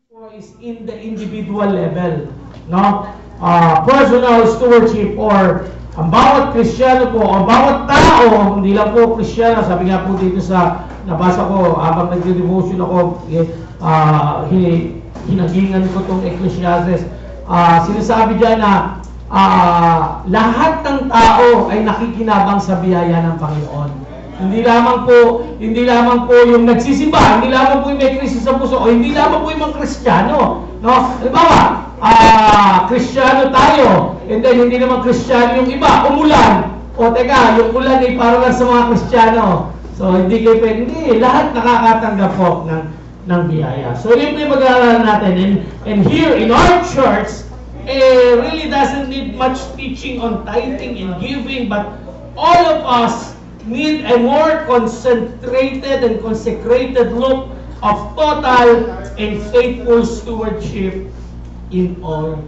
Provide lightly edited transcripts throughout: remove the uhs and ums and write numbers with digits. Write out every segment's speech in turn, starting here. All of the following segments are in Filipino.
is in the individual level, no? Personal stewardship or ang bawat Kristiyano po, ang bawat tao, hindi lang po Kristiyano, sabi nga po dito sa nabasa ko habang nagde-devotion ako, hinagingan ko tong Ecclesiastes. Sinasabi diyan na lahat ng tao ay nakikinabang sa biyaya ng Panginoon. Hindi lamang po yung nagsisimba, hindi lamang po yung may Kristo sa puso, o hindi lamang po yung mga Kristiyano, no? Halimbawa, Kristiyano tayo, and then hindi naman Kristiyano yung iba, umulan. O teka, yung ulan ay para lang sa mga Kristiyano. So hindi kayo pwede, hindi, lahat nakakatanggap po ng biyaya. So yun po yung mag-aaralan natin. And here in our church, really doesn't need much teaching on tithing and giving, but all of us need a more concentrated and consecrated look of total and faithful stewardship in all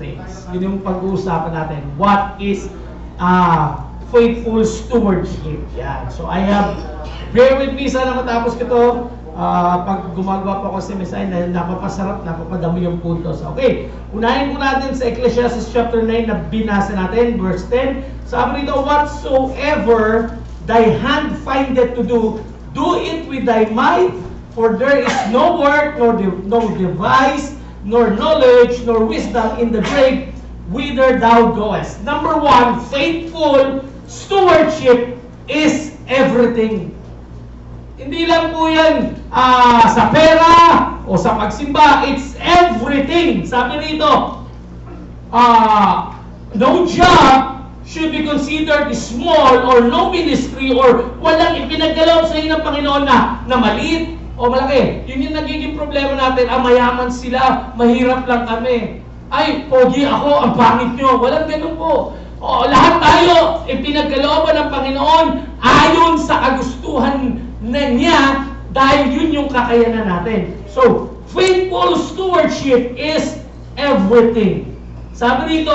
things. Yun yung pag-uusapan natin. What is faithful stewardship? Yan. So I have, bear with me, sana matapos ko ito. Pag gumagawa pa ako sa mesay, dahil napapasarap, napapadami yung puntos. Okay, unahin po natin sa Ecclesiastes chapter 9 na binasa natin, verse 10. Sabi nito, whatsoever thy hand findeth to do, do it with thy might, for there is no work, no device, nor knowledge, nor wisdom in the grave, whither thou goest. Number one, faithful stewardship is everything. Hindi lang po yan sa pera o sa pagsimba, it's everything. Sabi rito, no job should be considered small or no ministry or walang ipinagdalaw sa inyo ng Panginoon na maliit o malaki. Yun yung nagiging problema natin. Mayaman sila, mahirap lang kami. Ay, pogi ako, ang pangit nyo. Walang ganun po. Lahat tayo ipinagkalooban ng Panginoon ayon sa kagustuhan na niya dahil yun yung kakayanan natin. So, faithful stewardship is everything. Sabi dito,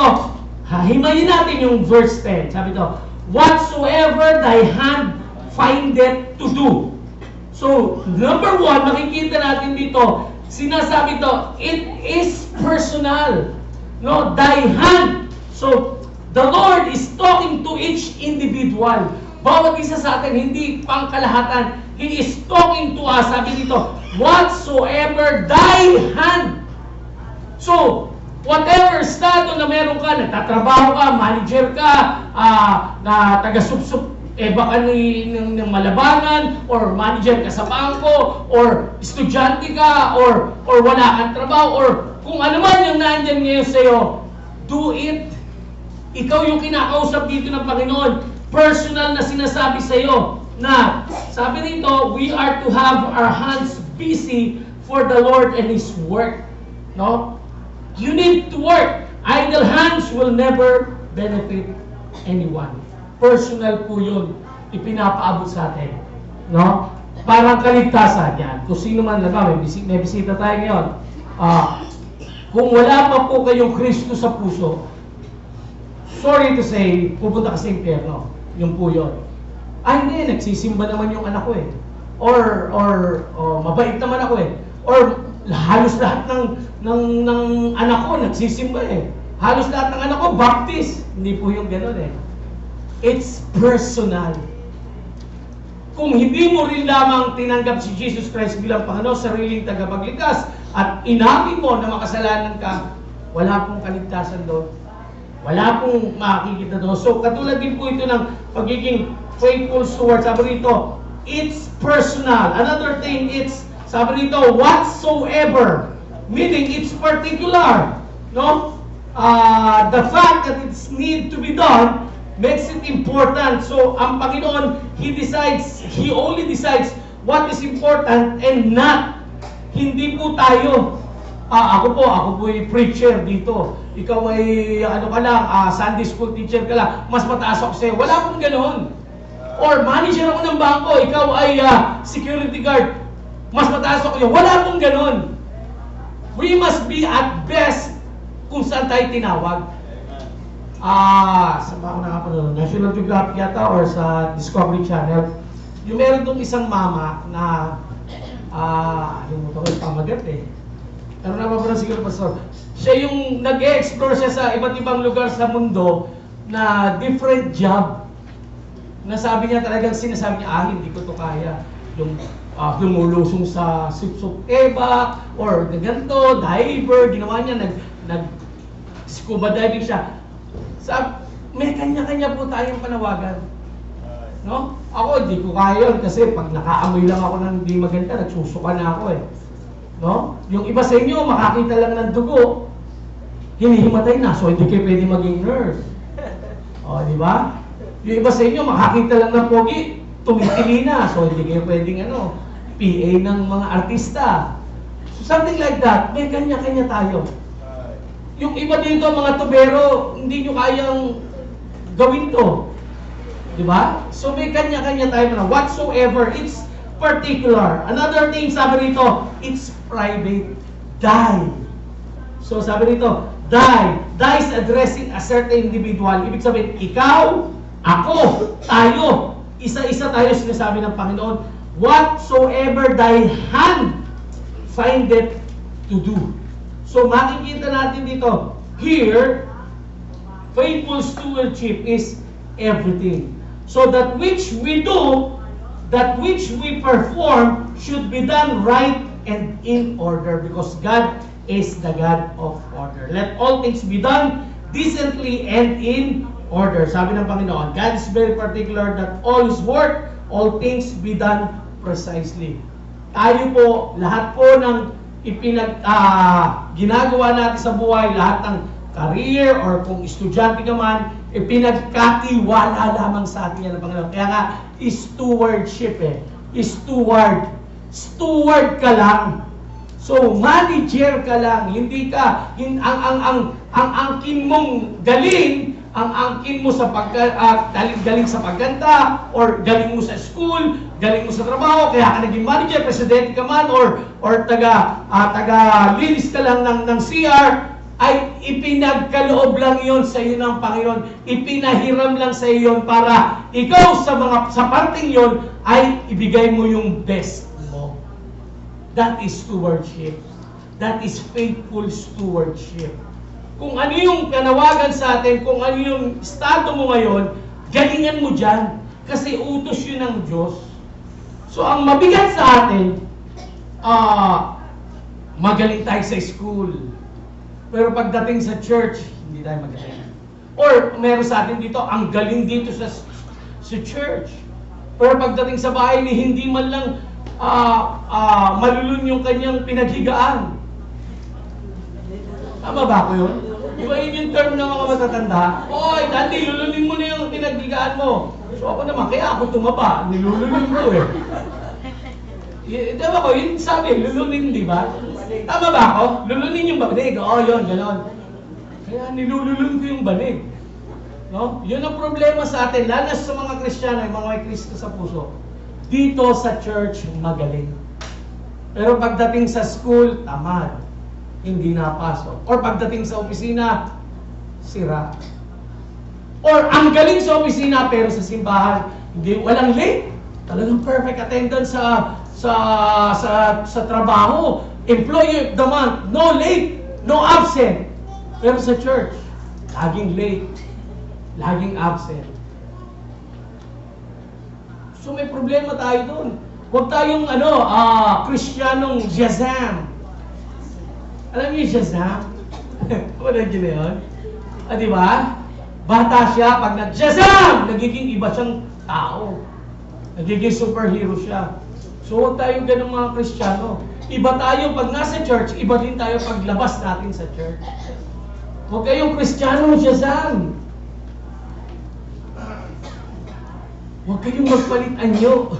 himayin natin yung verse 10. Sabi ito, whatsoever thy hand findeth to do. So, number one, makikita natin dito, sinasabi ito, it is personal. No, thy hand. So, the Lord is talking to each individual. Bawat isa sa atin, hindi pangkalahatan. He is talking to us. Sabi dito, whatsoever thy hand. So, whatever estado na meron ka, nagtatrabaho ka, manager ka, na taga-subsub, baka ng malabanan, or manager ka sa bangko, or estudyante ka, or wala kang trabaho, or kung ano man yung nandyan ngayon sa'yo, do it. Ikaw yung kinakausap dito ng Panginoon. Personal na sinasabi sa'yo na, sabi nito, we are to have our hands busy for the Lord and His work. No? You need to work. Idle hands will never benefit anyone. Personal po yun. Ipinapaabot sa atin. No? Parang kaligtasan yan. Kung sino man may bisita tayo ngayon. Kung wala pa po kayong Kristo sa puso, sorry to say, pupunta ka sa impyerno. Yung po yun. Hindi, nagsisimba naman yung anak ko eh. Or mabait naman ako eh. Or halos lahat ng anak ko nagsisimba eh. Halos lahat ng anak ko baptist. Hindi po yung gano'n eh. It's personal. Kung hindi mo rin lamang tinanggap si Jesus Christ bilang Panginoon, sariling tagapagligtas, at inamin mo na makasalanan ka, wala pong kaligtasan doon. Wala pong makikita doon. So, katulad din po ito ng pagiging faithful steward. Sabi rito, it's personal. Another thing, it's, sabi rito, whatsoever. Meaning, it's particular. No? The fact that it's need to be done makes it important. So, ang Panginoon, He only decides what is important and not. Hindi po tayo. Ako po ay preacher dito. Ikaw ay, Sunday school teacher ka lang. Mas mataas ako sa'yo. Wala pong ganoon. Or manager ako ng bangko. Ikaw ay security guard. Mas mataas ako sa'yo. Wala pong ganoon. We must be at best kung saan tayo tinawag. Saan ba ako nakapanood? National Geographic yata or sa Discovery Channel. Yung meron tong isang mama na, yung ito ko, pamagat eh. Ano na ba siguro, Pastor? Siya yung nag-e-explore siya sa iba't ibang lugar sa mundo na different job. Nasabi niya talagang sinasabi niya, hindi ko to kaya. Yung lumulusong sa sup-sup eba, or ganito, diver, ginawa niya, nag-scuba diving siya. May kanya-kanya po tayong panawagan. No? Ako, hindi ko kaya yun kasi pag nakaamoy lang ako ng hindi maganda, nagsusuka na ako eh. No? Yung iba sa inyo, makakita lang ng dugo, hinihimatay na, so hindi kayo pwede maging nurse. O, di ba? Yung iba sa inyo, makakita lang ng pogi, tumitili na, so hindi kayo pwedeng PA ng mga artista. So, something like that, may kanya-kanya tayo. Yung iba dito, mga tubero, hindi nyo kayang gawin to. Di ba? So may kanya-kanya tayo na whatsoever, it's particular. Another thing, sabi rito, it's private. Die. So sabi rito, die. Die is addressing a certain individual. Ibig sabihin, ikaw, ako, tayo. Isa-isa tayo sinasabi ng Panginoon. Whatsoever thy hand findeth to do. So makikita natin dito, here, faithful stewardship is everything. So that which we do, that which we perform, should be done right and in order, because God is the God of order. Let all things be done decently and in order. Sabi ng Panginoon, God is very particular that all His work, all things be done precisely. Tayo po, lahat po ng ginagawa natin sa buhay, lahat ng career or kung estudyante ka man, pinagkatiwala lamang sa atin yan ng Panginoon. Kaya nga, stewardship Steward. Steward ka lang. So, manager ka lang. Hindi ka, ang angkin mong galing, ang angkin mo sa galing sa pagganda, or galing mo sa school, galing mo sa trabaho, kaya ka naging manager, presidente ka man, or taga-linis ka lang ng CR, ay ipinagkaloob lang yon sa iyo ng Panginoon. Ipinahiram lang sa iyo para ikaw sa parting yon ay ibigay mo yung best mo. That is stewardship. That is faithful stewardship. Kung ano yung kanawagan sa atin, kung ano yung estado mo ngayon, galingan mo dyan. Kasi utos yun ng Diyos. So ang mabigat sa atin, magaling tayo sa school. Pero pagdating sa church, hindi tayo magaling. Or meron sa atin dito, ang galing dito sa church. Pero pagdating sa bahay, hindi man lang malulun yung kanyang pinaghigaan. Tama ba ko yun? Di ba yun yung term ng mga matatanda? Oy, dati, lulunin mo na yung pinaghigaan mo. So ako naman, kaya ako tumaba. Nilulunin ko eh. Diba ko, yun sabi, lulunin, di ba? Tama ba ako? Lulunin yung banig. Oo, yun, gano'n. Kaya nilululun ko yung banig. No? Yun ang problema sa atin, lalo sa mga Kristiyano, yung mga may Kristo sa puso. Dito sa church, magaling. Pero pagdating sa school, tamad. Hindi napasok. Or pagdating sa opisina, sira. Or ang galing sa opisina, pero sa simbahan, hindi, walang late. Talagang perfect attendance sa trabaho. Employee of the month, no late, no absent. Pero sa church, laging late, laging absent. So may problema tayo doon. Huwag tayong Kristyanong Shazam. Alam niyo yung Shazam? Wala niyo na yun? Di ba? Bata siya, pag nag-Shazam! Nagiging iba siyang tao. Nagiging superhero siya. So huwag tayong ganong mga Kristiyano. Iba tayo pag nasa church, iba din tayo paglabas natin sa church. Huwag kayong Kristiyano Shazam. Huwag kayong magpalit anyo.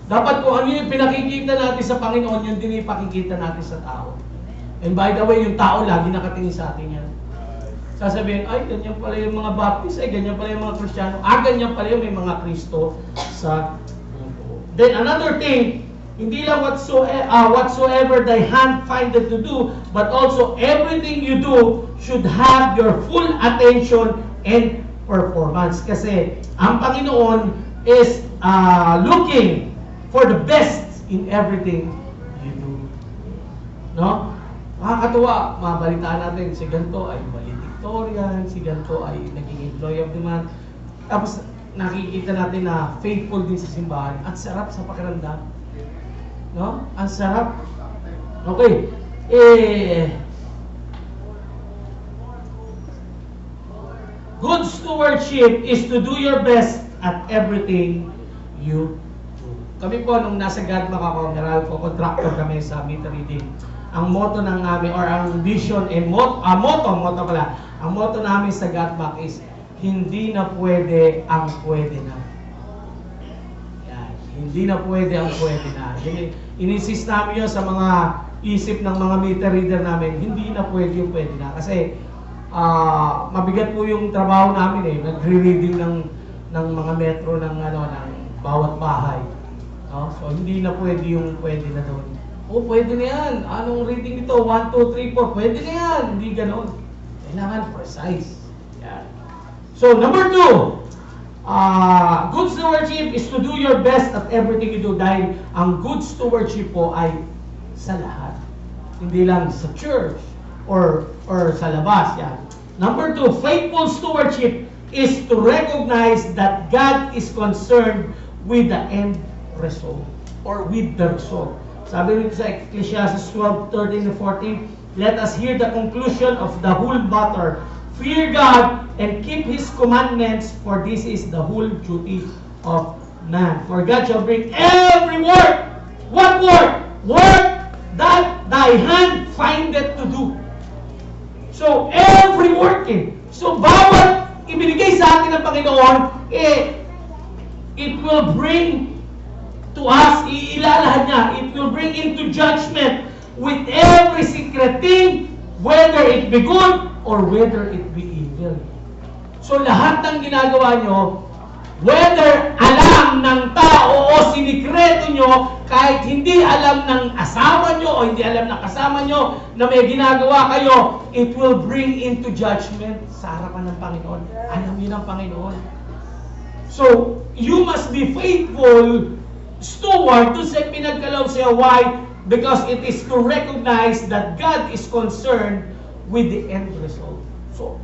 Dapat kung ano yung pinakikita natin sa Panginoon, yun din yung ipakikita natin sa tao. And by the way, yung tao lagi nakatingin sa atin yan. Sasabihin, ay, ganyan pala yung mga Baptist, ay, ganyan pala yung mga Kristiyano, ganyan pala yung may mga Kristo sa mundo. Then another thing, hindi lang whatsoever thy hand findeth to do, but also everything you do should have your full attention and performance. Kasi ang Panginoon is looking for the best in everything you do. No? nakakatuwa, mabalitaan natin, si ganito ay valedictorian, si ganito ay naging employee of the month. Tapos nakikita natin na faithful din sa simbahan. Ang sarap sa pakiramdam. No? Ang sarap. Okay. Good stewardship is to do your best at everything you do. Kami po, nung nasa GADMAC ako, Meralco, contractor kami sa meter reading. Ang motto ng amin, or ang vision, ang motto namin sa GADMAC is, hindi na pwede ang pwede na. Yan. Hindi na pwede ang pwede na. In-insist namin yun sa mga isip ng mga meter reader namin, hindi na pwede yung pwede na. Kasi, mabigat po yung trabaho namin eh. Nagre-reading ng mga metro ng bawat bahay. No? So hindi na pwede yung pwede na doon. Oh, pwede na yan. Anong reading ito? 1, 2, 3, 4. Pwede na yan. Hindi ganon. Kailangan precise. Yan. So number 2, good stewardship is to do your best at everything you do. Dahil ang good stewardship po ay sa lahat. Hindi lang sa church or sa labas. Yan. Number 2, faithful stewardship is to recognize that God is concerned with the end result or with the result. Sabi rin sa Ecclesiastes 12:13 and 14, let us hear the conclusion of the whole matter. Fear God and keep His commandments, for this is the whole duty of man. For God shall bring every work. What work? Work that thy hand findeth to do. So, every working. So, bawat ibinigay sa atin ng Panginoon, it will bring to us, iilalahan niya, it will bring into judgment with every secret thing, whether it be good or whether it be evil. So, lahat ng ginagawa nyo, whether alam ng tao o sinikreto nyo, kahit hindi alam ng asawa nyo o hindi alam ng kasama nyo na may ginagawa kayo, it will bring into judgment sa harapan ng Panginoon. Alam nyo ng Panginoon. So, you must be faithful steward to sa pinagkaloob sa'yo. Why? Because it is to recognize that God is concerned with the end result. So,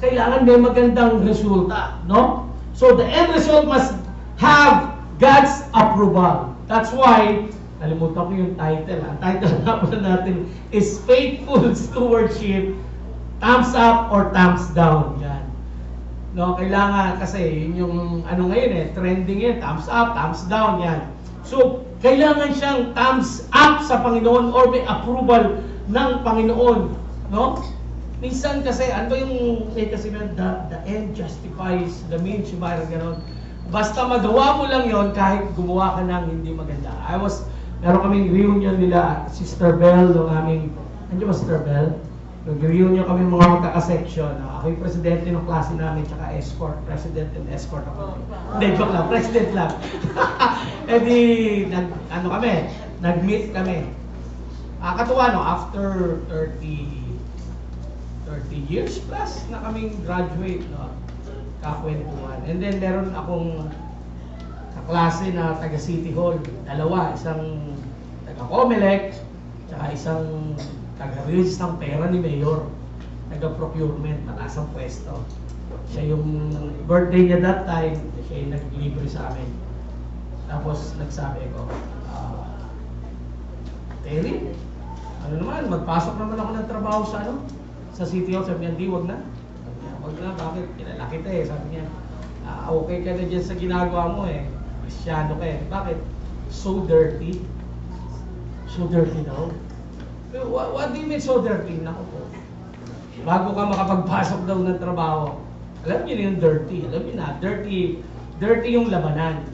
kailangan may magandang resulta, no? So, the end result must have God's approval. That's why, nalimutan ko yung title. Ang title natin is Faithful Stewardship, Thumbs Up or Thumbs Down. Yan. No, kailangan kasi yung ngayon trending yan, thumbs up, thumbs down yan. So, kailangan siyang thumbs up sa Panginoon or may approval ng Panginoon, no? Minsan kasi, ano yung may kasi the end justifies the means, yung parang gano'n. Basta magawa mo lang yon kahit gumawa ka ng hindi maganda. Meron kaming reunion nila, Sister Bell, nung aming, ano ba Sister Bell? Nag-reunion kami mga magkaka-section. Ako yung presidente ng klase namin, tsaka escort, president and escort ako. Hindi, joke lang, president lang. E di, nag-meet kami. Katuwa, no, after 30 years plus na kaming graduate, no, kakwentuhan. And then, meron akong kaklase na taga City Hall. Dalawa, isang taga Comelec, tsaka isang taga-release ng pera ni Mayor, taga-procurement, mataas ang pwesto. Siya yung birthday niya that time, siya yung nag-libre sa amin. Tapos nagsabi ko, Terry, ano naman, magpasok naman ako ng trabaho sa City Hall. Sabi niya, di, wag na. Wag na, bakit? Kilala kita eh. Sabi niya, okay ka na dyan sa ginagawa mo eh. Kristyano ka eh. Bakit? So dirty. So dirty daw. What do you mean so dirty? Naku po. Bago ka makapagpasok daw ng trabaho, alam niyo na yung dirty. Alam niyo na, dirty yung labanan.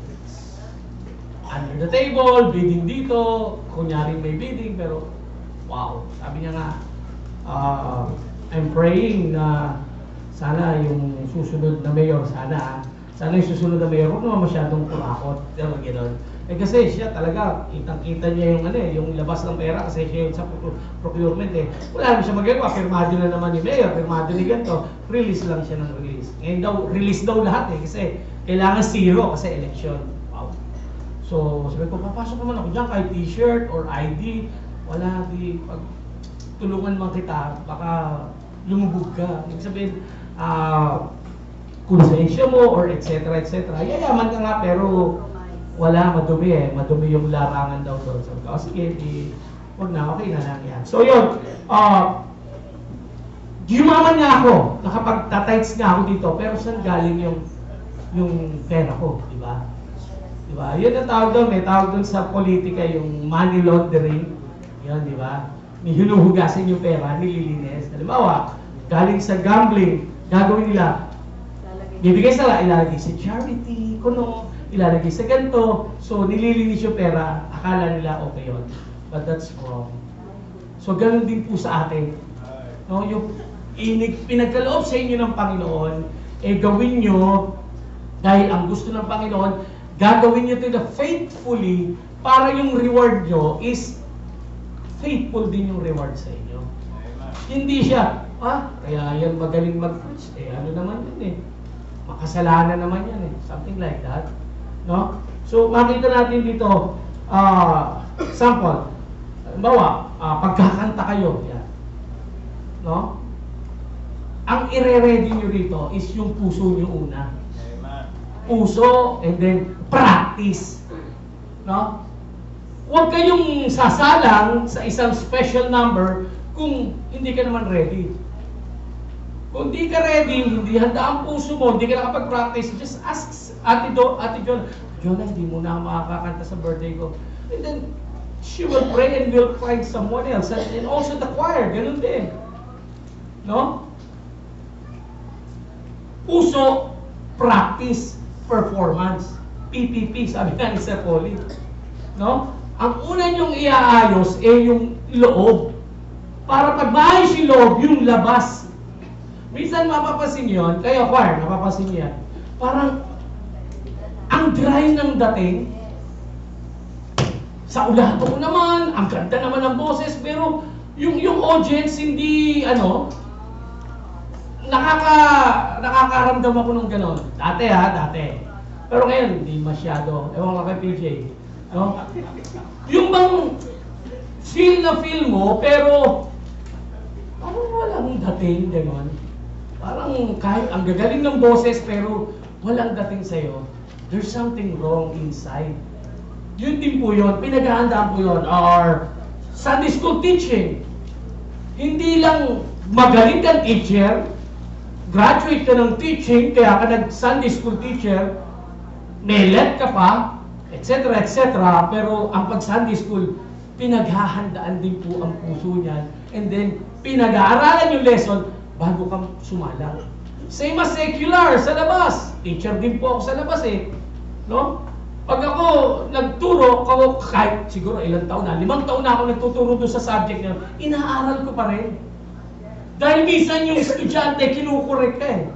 Under the table, bidding dito, kunyari may bidding, pero wow. Sabi niya nga, I'm praying na sana yung susunod na mayor, sana yung susunod na mayor, huwag naman masyadong kurakot. Gano'n. Kasi siya talaga, kitang-kita niya yung labas ng pera kasi siya yung sa procurement eh. Wala naman siya magagawa, firmado na naman ni Mayor, firmado ni ganito, release lang siya ng release. Ngayon daw, release daw lahat eh, kasi kailangan zero kasi election. Wow. So, sabi ko, papasok naman ako dyan kahit t-shirt or ID, wala, tulungan man kita, baka lumubog ka. Ibig sabihin, konsensya mo or etc. Yayaman ka nga pero wala, madumi eh. Madumi yung larangan daw doon. So, sige, huwag na, okay na lang yan. So yun, yumaman nga ako, nakapag-tights nga ako dito, pero saan galing yung pera ko, di ba? Di ba? Yun ang tawag doon, may tawag doon sa politika yung money laundering. Yun, di ba? May hinuhugasin yung pera, nililinis. Halimbawa, galing sa gambling, gagawin nila, bibigay sa ilalagay sa charity, kuno, ilalagay sa ganito. So, nililinis yung pera, akala nila okay yun. But that's wrong. So, ganun din po sa atin. No, yung pinagkaloob sa inyo ng Panginoon, gawin nyo, dahil ang gusto ng Panginoon, gagawin nyo ito faithfully, para yung reward nyo is faithful din yung reward sa inyo. Hindi siya, kaya yan magaling mag-preach, ano naman yun makasalanan naman yan something like that. No? So, makita natin dito, sample, halimbawa, pagkakanta kayo, yan. No? Ang ire-ready nyo rito is yung puso nyo una. Puso, and then practice. No? Huwag kayong sasalang sa isang special number kung hindi ka naman ready. Kung hindi ka ready, hindi handa ang puso mo, hindi ka nakapag-practice, just ask Ate John, Jonah, hindi mo na makakanta sa birthday ko. And then, she will pray and will find someone else. And also the choir, ganun din. No? Puso, practice, performance. PPP, sabi nga ni Sir Polly. No? Ang una niyong iaayos yung loob. Para pag maayos yung loob, yung labas. Minsan mapapasin yun, kayo choir, napapasin yan. Parang, ang dry ng dating, sa ulato ko naman, ang ganda naman ng boses, pero yung audience hindi, nakakaramdam ako ng gano'n. Dati. Pero ngayon, hindi masyado. Ewan ka kay PJ. No? Yung bang feel mo, pero parang walang dating, gano'n. Parang kahit ang gagaling ng boses, pero walang dating sa'yo. There's something wrong inside. Yun din po yun. Pinaghahandaan po yun. Or Sunday school teaching. Hindi lang magaling kang teacher, graduate ka ng teaching, kaya ka nag-Sunday school teacher, may let ka pa, etc. Pero ang pag-Sunday school, pinaghahandaan din po ang puso niyan. And then, pinag-aaralan yung lesson bago ka sumalang. Same as secular, sa labas. Teacher din po ako sa labas No? Pag ako nagturo, kahit siguro ilang taon na, 5 taon na ako nagtuturo doon sa subject niya, inaaral ko pa rin. Dahil minsan yung estudyante, kinukorek ka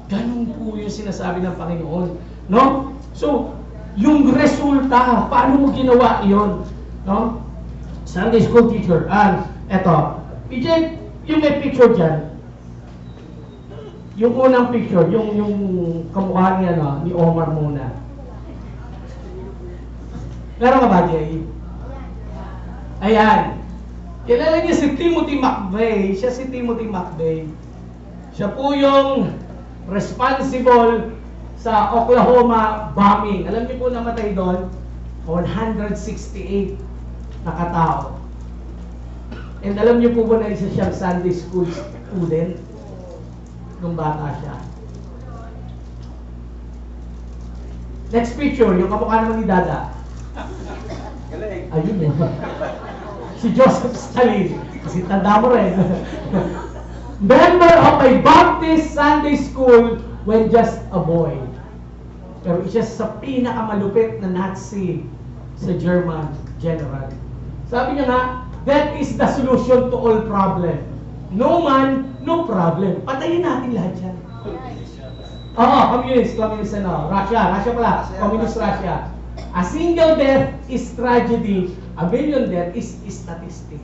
Ganun po yung sinasabi ng Panginoon. No? So, yung resulta, paano mo ginawa iyon? No? Sunday school teacher. Eto. PJ, yung may picture dyan. Yung unang picture, yung kamukha niya, ni Omar muna. Meron ka ba, Jay? Ayan. Kilala niya si Timothy McVeigh. Siya si Timothy McVeigh. Siya po yung responsible sa Oklahoma bombing. Alam niyo po namatay doon? 168 na katao. And alam niyo po ba na isa siyang Sunday school student nung bata siya? Next picture, yung kamukha naman ni Dada. Ayun si Joseph Stalin. Kasi tanda mo rin. Member of a Baptist Sunday school when just a boy. Pero isa sa pinakamalupit na Nazi sa German general. Sabi niya nga, that is the solution to all problem. No man, no problem. Patayin natin lahat yan. Communist Russia pala, communist Russia. A single death is tragedy, a million death is statistic.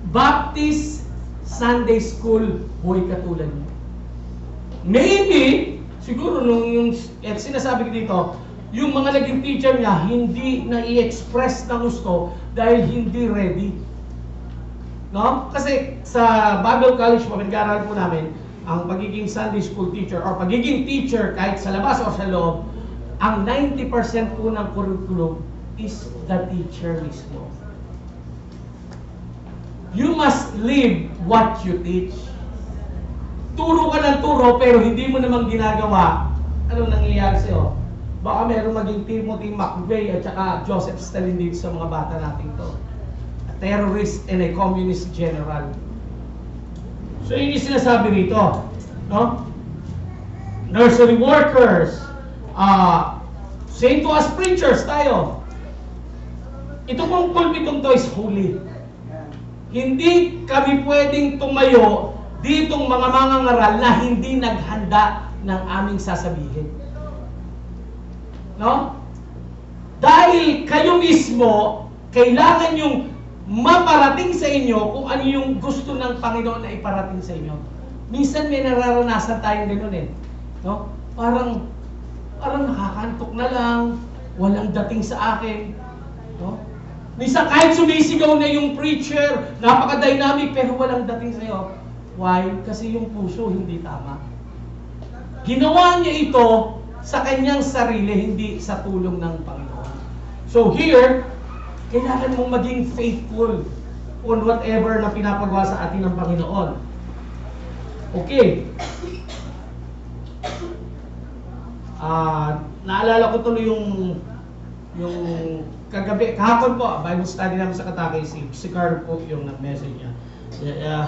Baptist Sunday School, boy katulad niyo. Maybe, siguro nung yung sinasabi ko dito, yung mga naging teacher niya, hindi na i-express na gusto dahil hindi ready. No? Kasi sa Bible College po, nag-aaral po namin, ang pagiging Sunday school teacher or pagiging teacher kahit sa labas o sa loob, ang 90% po ng curriculum is the teacher mismo. You must live what you teach. Turo ka ng turo pero hindi mo namang ginagawa, anong nangyayari sa'yo? Baka meron maging Timothy McVeigh at saka Joseph Stalin dito sa mga bata natin to. A terrorist and a communist general. So yun yung sinasabi rito. No? Nursery workers, same to us preachers tayo. Ito pong pulpitong to is holy. Hindi kami pwedeng tumayo ditong mga mangangaral na hindi naghanda ng aming sasabihin. No? Dahil kayo mismo, kailangan yung maparating sa inyo kung ano yung gusto ng Panginoon na iparating sa inyo. Minsan may nararanasan tayong gano'n eh. No? Parang nakakantok na lang, walang dating sa akin. No? Minsan kahit sumisigaw na yung preacher, napaka-dynamic, pero walang dating sa'yo. Why? Kasi yung puso hindi tama. Ginawa niya ito sa kanyang sarili, hindi sa tulong ng Panginoon. So here, kailangan mong maging faithful on whatever na pinapagawa sa atin ng Panginoon. Okay. Naalala ko tuloy yung kagabi, kahapon po, Bible study namin sa Katake, si Carl po yung nag-message niya.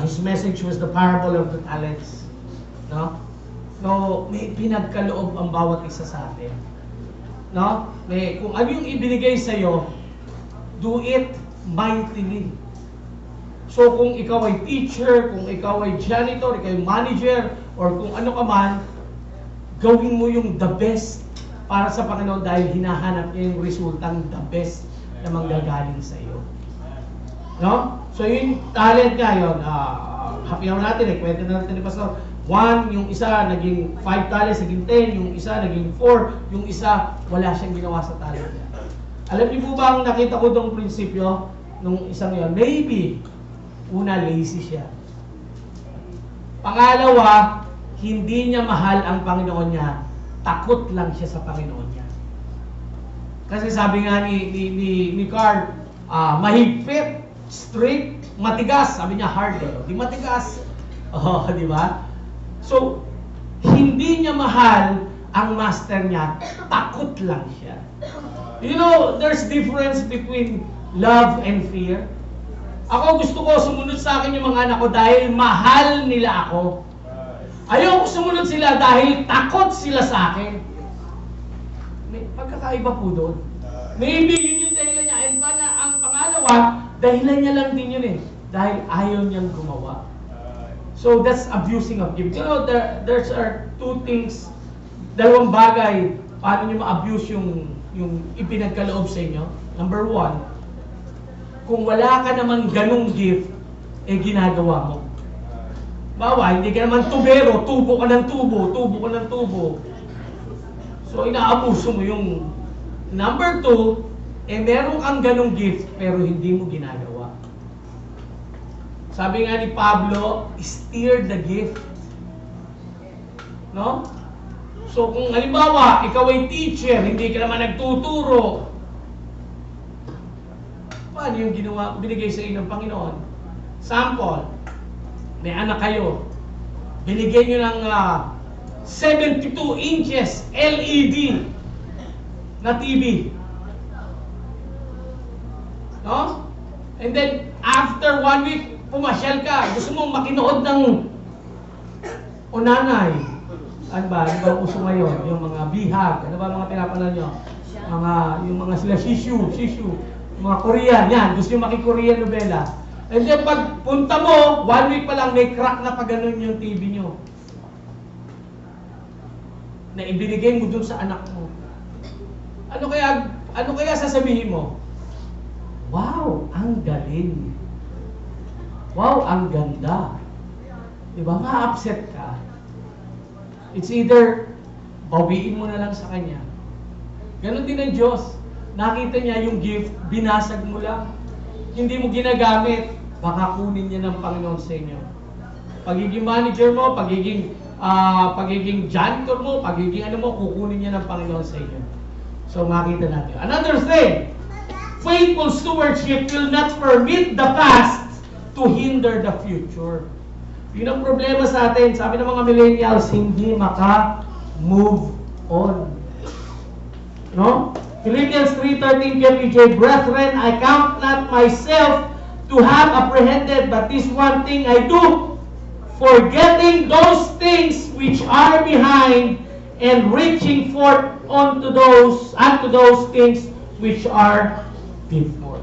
His message was the parable of the talents. No? So, may pinagkaloob ang bawat isa sa atin. No? Kung ano yung ibinigay sa'yo, do it mightily. So, kung ikaw ay teacher, kung ikaw ay janitor, ikaw ay manager, or kung ano ka man, gawin mo yung the best para sa Panginoon dahil hinahanap niya yung resultang the best na manggagaling sa iyo. No? So, yung talent nga yun, happy hour natin kwento na natin ni Pastor. 1, yung isa naging 5 talents, naging 10, yung isa naging 4, yung isa wala siyang ginawa sa talent niya. Alam niyo po ba ang nakita ko dong prinsipyo nung isang yun? Maybe, una, lazy siya. Pangalawa, hindi niya mahal ang Panginoon niya. Takot lang siya sa Panginoon niya. Kasi sabi nga ni Carl, mahigpit, strict, matigas. Sabi niya hard eh. Di matigas. Oh, di ba? So, hindi niya mahal ang master niya. Takot lang siya. You know, there's difference between love and fear. Ako gusto ko sumunod sa akin yung mga anak ko dahil mahal nila ako. Ayoko sumunod sila dahil takot sila sa akin. May pagkakaiba po doon. Maybe yun yung dahilan niya. And ang pangalawa, dahilan niya lang din yun eh. Dahil ayaw niyang gumawa. So that's abusing of gift. You know, there's two things, dalawang bagay, paano niyo ma-abuse yung ipinagkaloob sa inyo. Number 1, kung wala ka naman ganung gift, ginagawa mo. Bawa, hindi ka naman tubero, tubo ka ng tubo, tubo ka ng tubo. So, inaabuso mo yung number 2, meron kang ganung gift, pero hindi mo ginagawa. Sabi nga ni Pablo, steer the gift. No? So, kung halimbawa, ikaw ay teacher, hindi ka naman nagtuturo, paano yung binigay sa inyo ng Panginoon? Sample, may anak kayo, binigyan nyo ng 72 inches LED na TV. No? And then, after 1 week, pumasyal ka, gusto mong makinood ng unanay. Ano ba? Ano ba uso ngayon? Yung mga bihag. Ano ba mga pinapanood nyo? Yung mga sila shishu. Yung mga Korean. Yan. Gusto nyo maki-Korean novela. And then pag punta mo, 1 week pa lang, may crack na pa ganun yung TV nyo. Na ibinigay mo dun sa anak mo. Ano kaya sasabihin mo? Wow, ang galing. Wow, ang ganda. Diba? Ma-upset ka. It's either bawiin mo na lang sa kanya Ganon din ang Diyos. Nakita niya yung gift, binasag mo lang. Hindi mo ginagamit, baka kunin niya ng Panginoon sa inyo. Pagiging manager mo, pagiging janitor mo, pagiging ano mo, kukunin niya ng Panginoon sa inyo. So makita natin. Another thing, faithful stewardship will not permit the past to hinder the future. Yun ang problema sa atin. Sabi ng mga millennials, hindi maka-move on. No? Philippians 3:13 KPJ, Brethren, I count not myself to have apprehended, but this one thing I do, forgetting those things which are behind, and reaching forth unto those things which are before.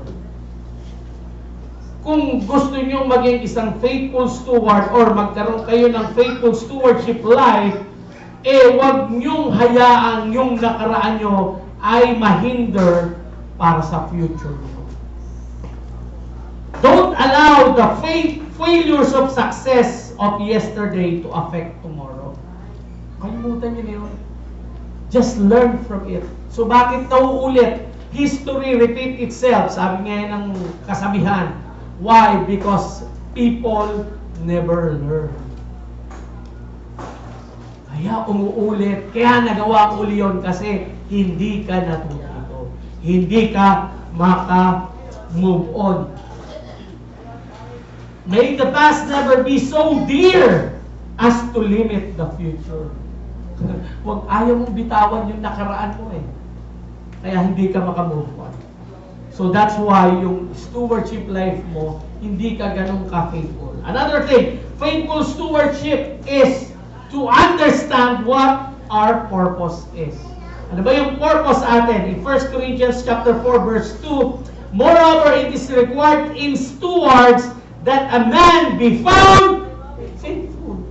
Kung gusto niyo maging isang faithful steward or magkaroon kayo ng faithful stewardship life, wag niyong hayaan yung nakaraan nyo ay mahinder para sa future nyo. Don't allow the failures of success of yesterday to affect tomorrow. Kalimutan niyo na yun. Just learn from it. So bakit nauulit? History repeat itself. Sabi nga ng kasabihan. Why? Because people never learn. Kaya umuulit. Kaya nagawa uli yun kasi hindi ka natututo. Hindi ka maka-move on. May the past never be so dear as to limit the future. Huwag ayaw mong bitawan yung nakaraan mo eh. Kaya hindi ka maka-move on. So that's why yung stewardship life mo, hindi ka ganun ka-faithful. Another thing, faithful stewardship is to understand what our purpose is. Ano ba yung purpose atin? In 1 Corinthians chapter 4 verse 2, moreover, it is required in stewards that a man be found faithful.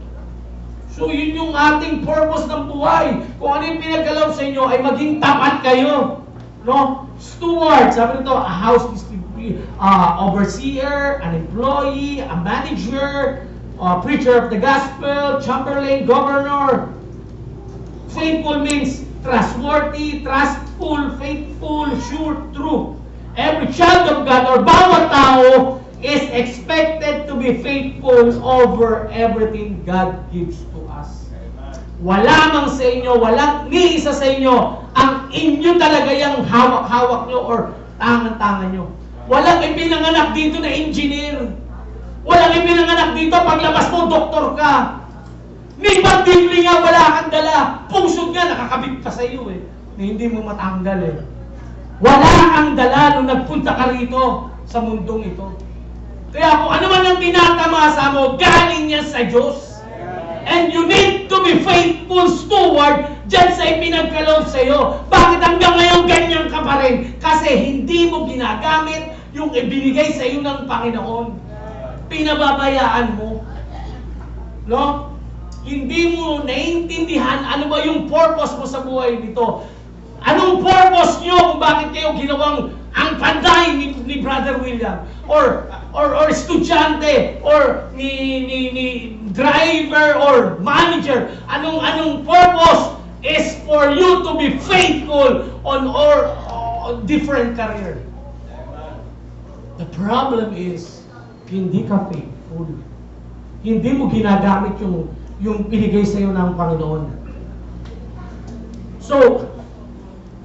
So yun yung ating purpose ng buhay. Kung ano yung pinagkalaw sa inyo ay maging tapat kayo. No? Steward, sabi nito, a house overseer, an employee, a manager, a preacher of the gospel, chamberlain, governor. Faithful means trustworthy, trustful, faithful, sure, true. Every child of God or bawat tao is expected to be faithful over everything God gives to us. Wala mang sa inyo, walang ni isa sa inyo ang inyo talaga yung hawak-hawak nyo or tangan-tangan nyo. Walang ipinanganak dito na engineer. Walang ipinanganak dito, paglabas mo, doktor ka. May pagdibli nga, wala kang dala. Pusod nga, nakakabit pa sa iyo eh. Na hindi mo matanggal eh. Wala kang dala nung nagpunta ka rito sa mundong ito. Kaya kung ano man ang tinatamasa mo, galing yan sa Diyos. And you need to be faithful steward dyan sa ipinagkaloob sa iyo. Bakit hanggang ngayon ganyan ka pa rin? Kasi hindi mo ginagamit yung ibinigay sa iyo ng Panginoon. Pinababayaan mo. No? Hindi mo naiintindihan ano ba yung purpose mo sa buhay nito. Anong purpose nyo kung bakit kayo ginawang ang panday ni Brother William? Or estudyante, or ni driver, or manager. Anong purpose is for you to be faithful on different career. The problem is, hindi ka faithful. Hindi mo ginagamit yung pinigay sa iyo ng Panginoon. So,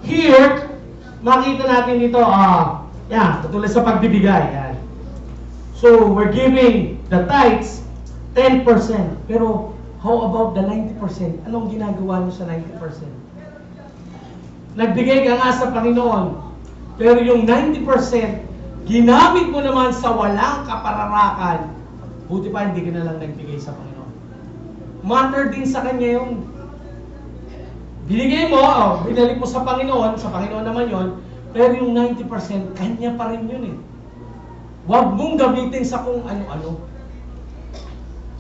here, makita natin dito, katulad sa pagbibigay. Yan. So, we're giving the tithes 10%. Pero, how about the 90%? Anong ginagawa niyo sa 90%? Nagbigay ka nga sa Panginoon. Pero yung 90%, ginamit mo naman sa walang kapararakan. Buti pa, hindi ka na lang nagbigay sa Panginoon. Matter din sa Kanya yun. Binigay mo, binalik mo sa Panginoon naman yon, pero yung 90%, Kanya pa rin yun eh. Huwag mong gamitin sa kung ano-ano.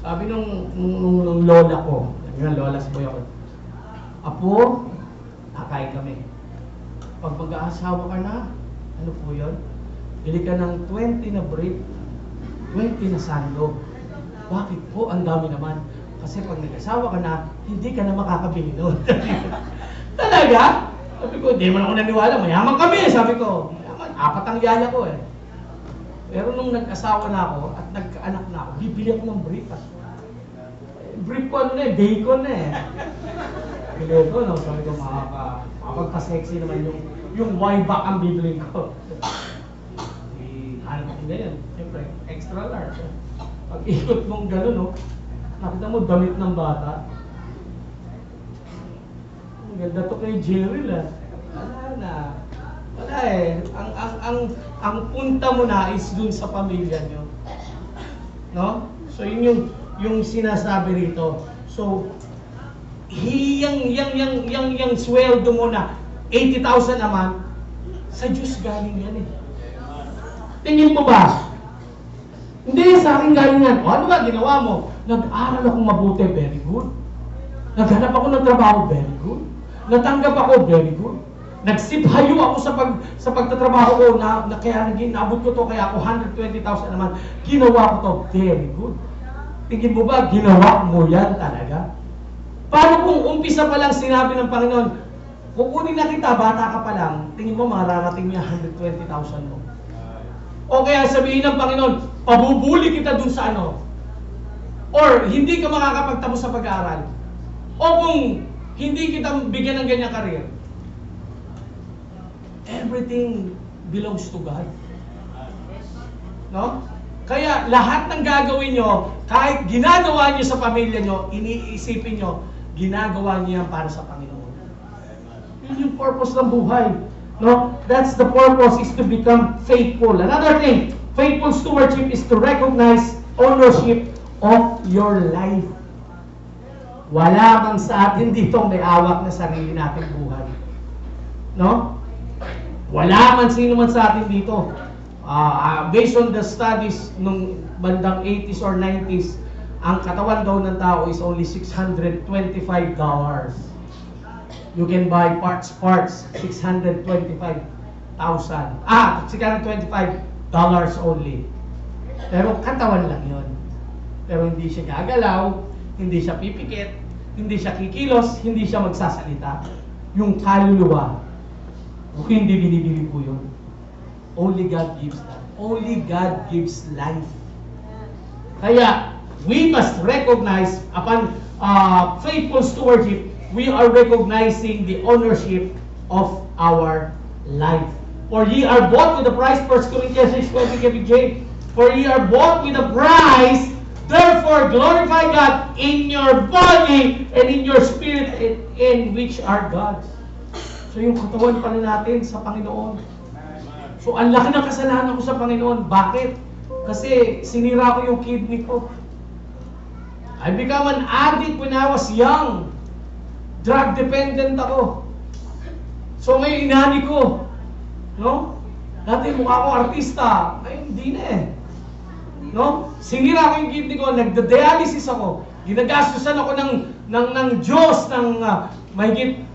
Sabi nung lola ko, yung lola sa boy ako, Apo, kakain kami. Pag mag-aasawa ka na, ano po yun? Bili ka ng 20 na bread, 20 na sando. Bakit po? Ang dami naman. Kasi pag nag-asawa ka na, hindi ka na makakabili noon. Talaga? Sabi ko, hindi man ako naniwala, mayaman kami. Sabi ko, mayaman, 4 ang yaya ko eh. Pero nung nag-asawa na ako at nagkaanak na ako, bibili ako ng brief. Brief ko ano na eh, bacon na eh. Bibili ko, no? Sabi ko, makapagpa-sexy naman yung Y-back ang bibili ko. Ano ko ganyan? Siyempre, extra large. Pag ikot mong gano'n, no? Nakita mo, damit ng bata. Ang ganda to kay Jerry lah. Wala na. Wala eh. Ang punta mo na is dun sa pamilya nyo. No? So yun yung sinasabi rito. So, yung sweldo mo na 80,000 naman, sa Diyos galing yan eh. Tingin mo ba? Hindi, sa akin galing yan. O ano ba ginawa mo? Nag-aral ako mabuti, very good. Naghanap ako ng trabaho, very good. Natanggap ako, very good. Nagsiphayo ako sa pagtatrabaho ko na kaya naabot ko to, kaya ako 120,000 naman. Ginawa ko to, very good. Tingin mo ba, ginawa mo yan talaga? Paano kung umpisa pa lang sinabi ng Panginoon, kukunin na kita, bata ka pa lang, tingin mo mararating mo yung 120,000 mo. O kaya sabihin ng Panginoon, pabubuli kita dun sa ano. Or hindi ka makakapagtapos sa pag-aaral. O kung hindi kita bigyan ng ganyang career. Everything belongs to God. No? Kaya lahat ng gagawin nyo, kahit ginagawa nyo sa pamilya nyo, iniisipin nyo, ginagawa nyo yan para sa Panginoon. Yun yung purpose ng buhay. No? That's the purpose, is to become faithful. Another thing, faithful stewardship is to recognize ownership of your life. Wala man sa atin dito may awak na sarili nating buhay. No? Wala man sino man sa atin dito. Based on the studies nung bandang 80s or 90s, ang katawan daw ng tao is only $625. You can buy parts, $625,000. $625 only. Pero katawan lang yun. Pero hindi siya gagalaw, hindi siya pipikit, hindi siya kikilos, hindi siya magsasalita. Yung kaluluwa, hindi binibili po yun. Only God gives that. Only God gives life. Kaya, we must recognize upon faithful stewardship, we are recognizing the ownership of our life. For ye are bought with a price, 1 Corinthians 6:20 KBJ. For ye are bought with a price, therefore glorify God in your body and in your spirit in which are God's. So yung katawan pa rin natin sa Panginoon. So ang laki ng kasalanan ko sa Panginoon. Bakit? Kasi sinira ko yung kidney ko. I become an addict when I was young. Drug dependent ako. So ngayon inani ko. No? Dati mukha ko artista. Ngayon hindi na eh. No? Sinira ko yung kidney ko. Nagda-dialysis ako. Ginagastusan ako ng Diyos ng mahigit,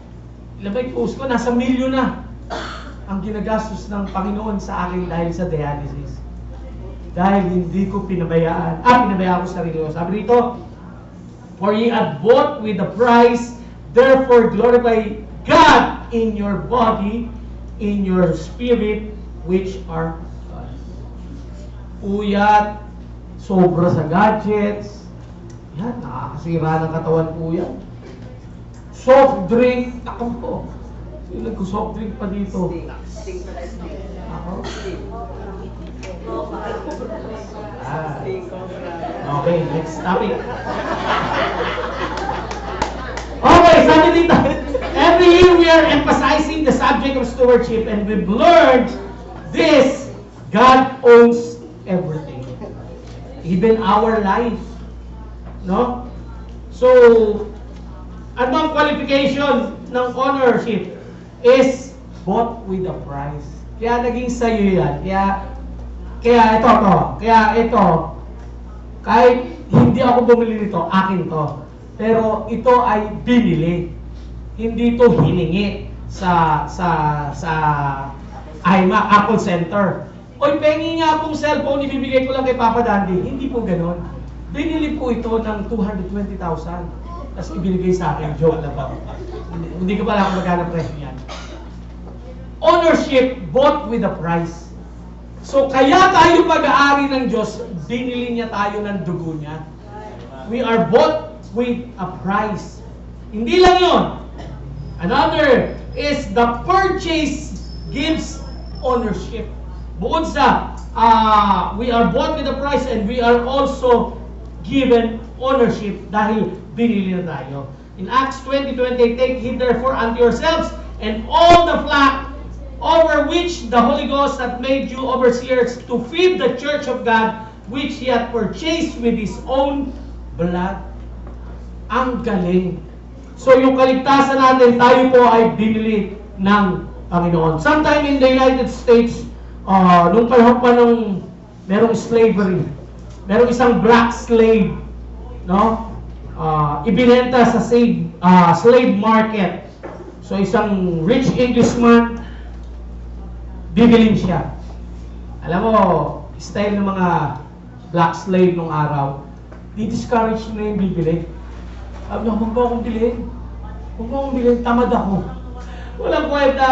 ilabay post ko, nasa milyon na ang ginagastos ng Panginoon sa akin dahil sa dialysis. Dahil hindi ko pinabayaan. Pinabayaan ko sarili ko. Sabi rito, for ye are bought with a price, therefore glorify God in your body, in your spirit, which are God's. Puyat, sobra sa gadgets, yan, nakakasira ng katawan po yan. Soft drink, ako po. Sino nag-soft drink pa dito? Ako? Okay, next topic. Okay, sabi dito, every year we are emphasizing the subject of stewardship, and we've learned this: God owns everything, even our life. No? So, anong qualification ng ownership is bought with a price. Kaya naging sa'yo yan. Kaya ito, kahit hindi ako bumili nito, akin to. Pero ito ay binili. Hindi ito hiningi sa Apple Center. Oy, pengi nga pong cellphone, ibibigay ko lang kay Papa Dandy. Hindi po ganon. Binili po ito ng $220,000. Tapos ibinigay sa akin, joke lang ba? Hindi ko pala kung magkano presyo yan. Ownership bought with a price. So kaya tayo pag-aari ng Diyos, binili niya tayo ng dugo niya. We are bought with a price. Hindi lang yun. Another is the purchase gives ownership. Bukod sa we are bought with a price and we are also given ownership dahil binili na tayo. In Acts 20:20, take heed therefore unto yourselves and all the flock over which the Holy Ghost hath made you overseers to feed the church of God which He hath purchased with His own blood. Ang galing. So yung kaligtasan natin, tayo po ay binili ng Panginoon. Sometime in the United States, nung panahon pa nung merong slavery, merong isang black slave, no? Ibinenta sa slave market. So isang rich Englishman, bibilin siya. Alam mo, style ng mga black slave nung araw, di-discourage na yung bibili. Sabi niya, huwag mo akong bilhin. Huwag mo akong bilhin, tamad ako. Walang kwenta,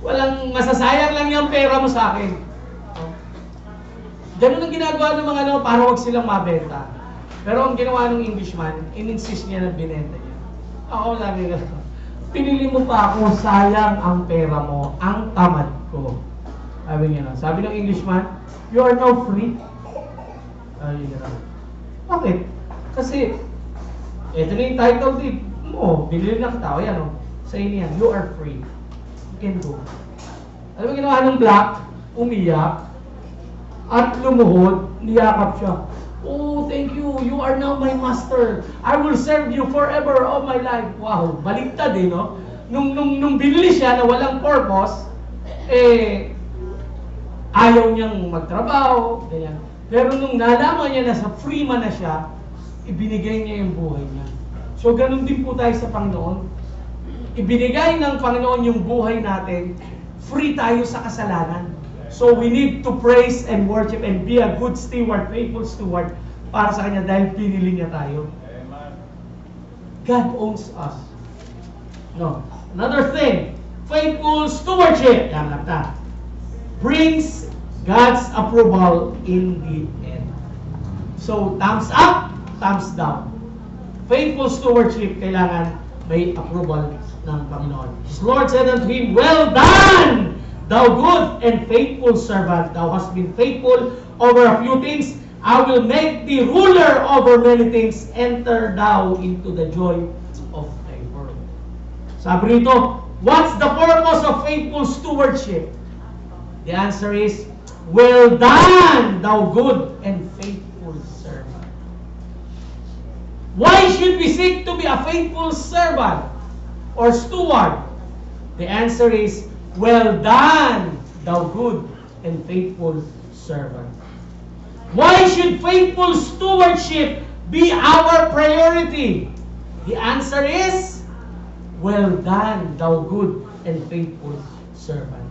walang masasayang lang yung pera mo sa akin. Ganun ang ginagawa ng mga para wag silang mabenta. Pero ang ginawa ng Englishman, in-insist niya na binenta niya. Ako sabi ko, pinili mo pa ako, sayang ang pera mo, ang tamad ko. Sabi niya na. Sabi ng Englishman, you are now free. Sabi niya na. Bakit? Kasi, ito na yung title deed mo. Binili na kita. O yan o. Sa inyo yan, you are free. You can go. Alam mo ginawa ng black? Umiyak. At lumuhod. Niyakap siya. Oh, thank you. You are now my master. I will serve you forever of my life. Wow. Baliktad eh, no? Nung binili siya na walang purpose, ayaw niyang magtrabaho, ganyan. Pero nung nalaman niya na sa free man na siya, ibinigay niya yung buhay niya. So, ganun din po tayo sa Panginoon. Ibinigay ng Panginoon yung buhay natin, free tayo sa kasalanan. So, we need to praise and worship and be a good steward, faithful steward, para sa Kanya dahil pinili niya tayo. God owns us. No. Another thing, faithful stewardship. Yan lang ta. Brings God's approval in the end. So, thumbs up, thumbs down. Faithful stewardship, kailangan may approval ng Panginoon. His Lord said unto him, well done, thou good and faithful servant. Thou hast been faithful over a few things. I will make thee ruler over many things. Enter thou into the joy of thy Lord. Sabi rito, what's the purpose of faithful stewardship? The answer is, well done, thou good and faithful servant. Why should we seek to be a faithful servant or steward? The answer is, well done, thou good and faithful servant. Why should faithful stewardship be our priority? The answer is, well done, thou good and faithful servant.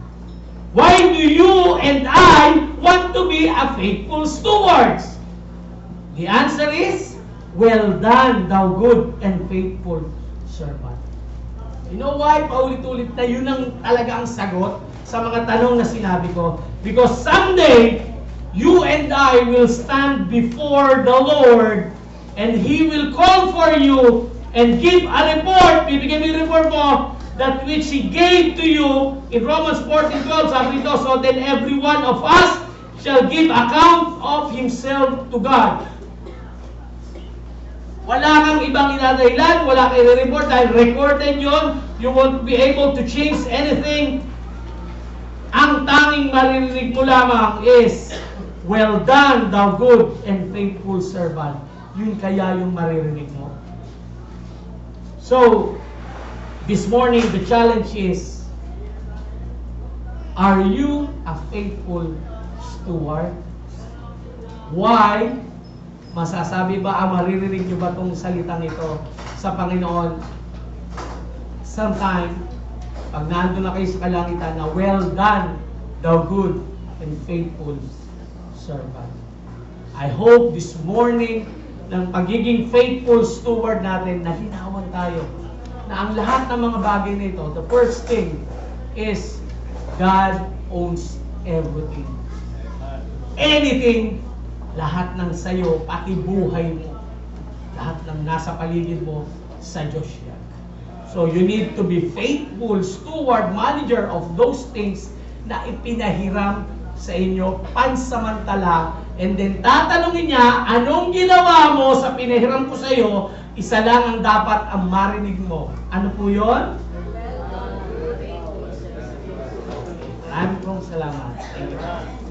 Why do you and I want to be a faithful stewards? The answer is, well done, thou good and faithful servant. You know why? Paulit-ulit na yun ang talaga ang sagot sa mga tanong na sinabi ko. Because someday, you and I will stand before the Lord and He will call for you and give a report. Bibigyan mo yung report mo that which He gave to you in Romans 14:12. Sabi nito, so then every one of us shall give account of himself to God. Wala kang ibang inadahilan, wala kang i-report dahil recorded yun. You won't be able to change anything. Ang tanging maririnig mo lamang is, well done, thou good and faithful servant. Yun kaya yung maririnig mo. So, this morning, the challenge is, are you a faithful steward? Why? Masasabi ba, maririnig nyo ba itong salitang ito sa Panginoon? Sometime, pag nandun na kayo sa kalangitan na, well done, thou good and faithful servant. I hope this morning, ng pagiging faithful steward natin na linawan tayo na ang lahat ng mga bagay nito, the first thing is God owns everything. Anything, lahat ng sayo, pati buhay mo, lahat ng nasa paligid mo, sa Diyos yan. So you need to be faithful steward, manager of those things na ipinahiram sa inyo pansamantala, and then tatanungin niya, anong ginawa mo sa pinahiram ko sa iyo? Isa lang ang dapat ang marinig mo. Ano po yun? Maraming pong salamat. Thank you.